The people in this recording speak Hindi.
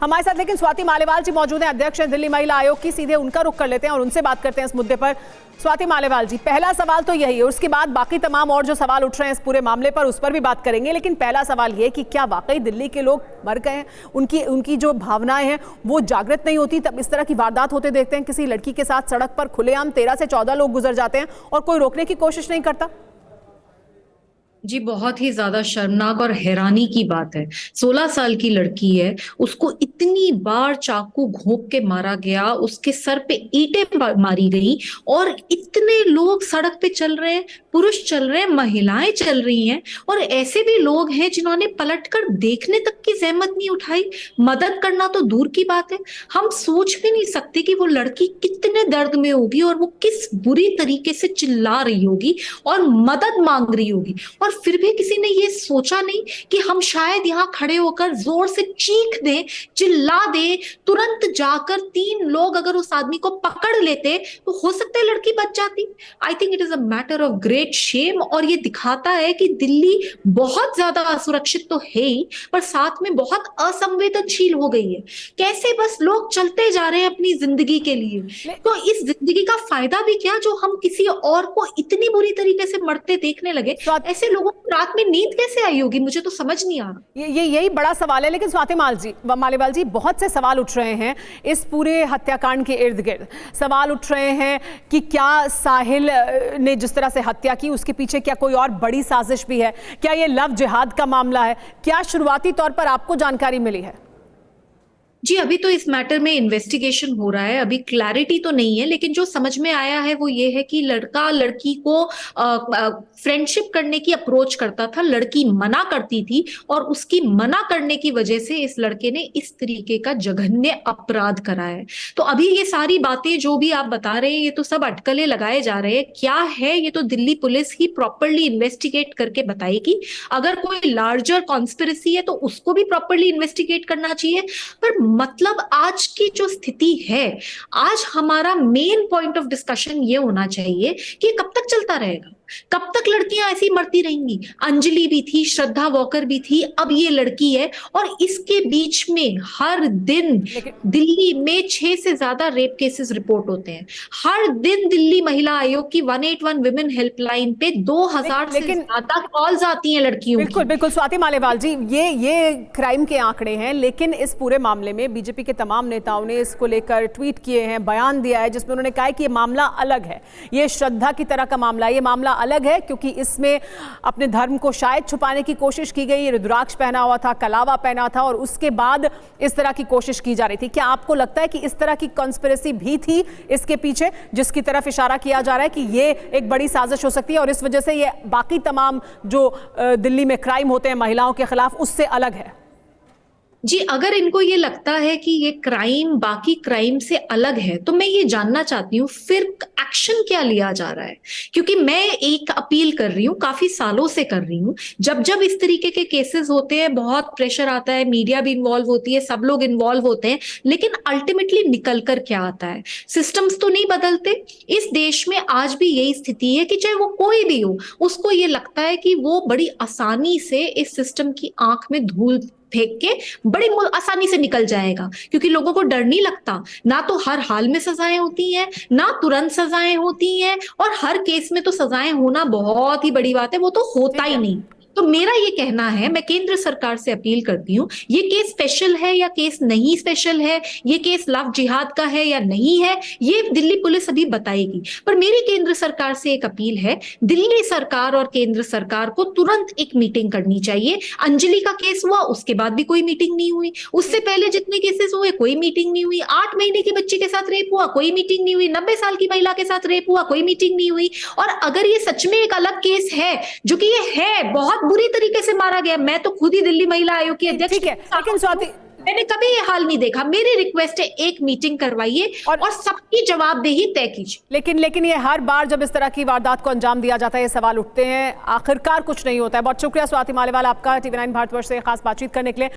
हमारे साथ लेकिन स्वाति मालेवाल जी मौजूद हैं, अध्यक्ष हैं दिल्ली महिला आयोग की। सीधे उनका रुख कर लेते हैं और उनसे बात करते हैं इस मुद्दे पर। स्वाति मालेवाल जी, पहला सवाल तो यही है, उसके बाद बाकी तमाम और जो सवाल उठ रहे हैं इस पूरे मामले पर, उस पर भी बात करेंगे। लेकिन पहला सवाल ये कि क्या वाकई दिल्ली के लोग मर गए हैं? उनकी जो भावनाएं हैं वो जागृत नहीं होती तब इस तरह की वारदात होते देखते हैं? किसी लड़की के साथ सड़क पर खुलेआम 13 से 14 लोग गुजर जाते हैं और कोई रोकने की कोशिश नहीं करता। जी, बहुत ही ज्यादा शर्मनाक और हैरानी की बात है। 16 साल की लड़की है, उसको इतनी बार चाकू घोंप के मारा गया, उसके सर पे ईंटें मारी गई और इतने लोग सड़क पे चल रहे हैं, पुरुष चल रहे हैं, महिलाएं चल रही हैं और ऐसे भी लोग हैं जिन्होंने पलटकर देखने तक की जहमत नहीं उठाई। मदद करना तो दूर की बात है, हम सोच भी नहीं सकते कि वो लड़की कितने दर्द में होगी और वो किस बुरी तरीके से चिल्ला रही होगी और मदद मांग रही होगी। और फिर भी किसी ने ये सोचा नहीं कि हम शायद यहाँ खड़े होकर जोर से चीख दें, चिल्ला दें, तुरंत जाकर 3 लोग अगर उस आदमी को पकड़ लेते तो हो सकता है लड़की बच जाती। I think it is a matter of great shame और ये दिखाता है कि दिल्ली बहुत ज्यादा असुरक्षित तो है ही, पर साथ में बहुत असंवेदनशील हो गई है। कैसे बस लोग चलते जा रहे हैं अपनी जिंदगी के लिए, तो इस जिंदगी का फायदा भी क्या जो हम किसी और को इतनी बुरी तरीके से मरते देखने लगे। ऐसे लोगों को रात में नींद कैसे आई होगी, मुझे तो समझ नहीं आ रहा। यही बड़ा सवाल है। लेकिन स्वाति मालेवाल जी, बहुत से सवाल उठ रहे हैं इस पूरे हत्याकांड के इर्द गिर्द। सवाल उठ रहे हैं कि क्या साहिल ने जिस तरह से हत्या की उसके पीछे क्या कोई और बड़ी साजिश भी है? क्या ये लव जिहाद का मामला है? क्या शुरुआती तौर पर आपको जानकारी मिली है? जी, अभी तो इस मैटर में इन्वेस्टिगेशन हो रहा है, अभी क्लैरिटी तो नहीं है, लेकिन जो समझ में आया है वो ये है कि लड़का लड़की को फ्रेंडशिप करने की अप्रोच करता था, लड़की मना करती थी और उसकी मना करने की वजह से इस लड़के ने इस तरीके का जघन्य अपराध करा है। तो अभी ये सारी बातें जो भी आप बता रहे हैं ये तो सब अटकलें लगाए जा रहे हैं। क्या है ये तो दिल्ली पुलिस ही प्रॉपरली इन्वेस्टिगेट करके बताएगी। अगर कोई लार्जर कॉन्स्पिरेसी है तो उसको भी प्रॉपरली इन्वेस्टिगेट करना चाहिए। पर मतलब आज की जो स्थिति है, आज हमारा मेन पॉइंट ऑफ डिस्कशन ये होना चाहिए कि कब तक चलता रहेगा, कब तक लड़कियां ऐसी मरती रहेंगी। अंजलि भी थी, श्रद्धा वॉकर भी थी, अब ये लड़की है और इसके बीच में हर दिन दिल्ली में 6 से ज्यादा रेप केसेस रिपोर्ट होते हैं। हर दिन दिल्ली महिला आयोग की 181 विमेन हेल्पलाइन पे 2000 से ज्यादा कॉल्स आती हैं लड़कियों की। बिल्कुल स्वाति मालेवाल जी, ये क्राइम के आंकड़े हैं, लेकिन इस पूरे मामले में बीजेपी के तमाम नेताओं ने इसको लेकर ट्वीट किए हैं, बयान दिया है जिसमें उन्होंने कहा है कि ये मामला अलग है, ये श्रद्धा की तरह का मामला, ये मामला अलग है क्योंकि इसमें अपने धर्म को शायद छुपाने की कोशिश की गई। रुद्राक्ष पहना हुआ था, कलावा पहना था और उसके बाद इस तरह की कोशिश की जा रही थी। क्या आपको लगता है कि इस तरह की कॉन्स्पिरेसी भी थी इसके पीछे, जिसकी तरफ इशारा किया जा रहा है कि ये एक बड़ी साजिश हो सकती है और इस वजह से ये बाकी तमाम जो दिल्ली में क्राइम होते हैं महिलाओं के खिलाफ उससे अलग है? जी, अगर इनको ये लगता है कि ये क्राइम बाकी क्राइम से अलग है तो मैं ये जानना चाहती हूँ फिर एक्शन क्या लिया जा रहा है। क्योंकि मैं एक अपील कर रही हूँ, काफी सालों से कर रही हूँ, जब जब इस तरीके के केसेस होते हैं बहुत प्रेशर आता है, मीडिया भी इन्वॉल्व होती है, सब लोग इन्वॉल्व होते हैं, लेकिन अल्टीमेटली निकल कर क्या आता है? सिस्टम्स तो नहीं बदलते। इस देश में आज भी यही स्थिति है कि चाहे वो कोई भी हो, उसको ये लगता है कि वो बड़ी आसानी से इस सिस्टम की आंख में धूल फेंक के बड़ी आसानी से निकल जाएगा, क्योंकि लोगों को डर नहीं लगता। ना तो हर हाल में सजाएं होती हैं, ना तुरंत सजाएं होती हैं, और हर केस में तो सजाएं होना बहुत ही बड़ी बात है, वो तो होता ही नहीं। तो मेरा ये कहना है, मैं केंद्र सरकार से अपील करती हूँ, ये केस स्पेशल है या केस नहीं स्पेशल है, ये केस लव जिहाद का है या नहीं है, ये दिल्ली पुलिस अभी बताएगी। पर मेरी केंद्र सरकार से एक अपील है, दिल्ली सरकार और केंद्र सरकार को तुरंत एक मीटिंग करनी चाहिए। अंजलि का केस हुआ, उसके बाद भी कोई मीटिंग नहीं हुई, उससे पहले जितने केसेस हुए कोई मीटिंग नहीं हुई, 8 महीने की बच्ची के साथ रेप हुआ, कोई मीटिंग नहीं हुई, 90 साल की महिला के साथ रेप हुआ, कोई मीटिंग नहीं हुई। और अगर ये सच में एक अलग केस है, जो कि ये है बहुत बुरी तरीके से मारा गया, मैं तो खुद ही दिल्ली महिला आयोग की अध्यक्ष, ठीक है, लेकिन स्वाति मैंने कभी ये हाल नहीं देखा। मेरी रिक्वेस्ट है, एक मीटिंग करवाइए और सबकी जवाबदेही तय कीजिए। लेकिन ये हर बार जब इस तरह की वारदात को अंजाम दिया जाता है, ये सवाल उठते हैं, आखिरकार कुछ नहीं होता है। बहुत शुक्रिया स्वाति मालेवाल आपका, TV9 भारतवर्ष से खास बातचीत करने के लिए।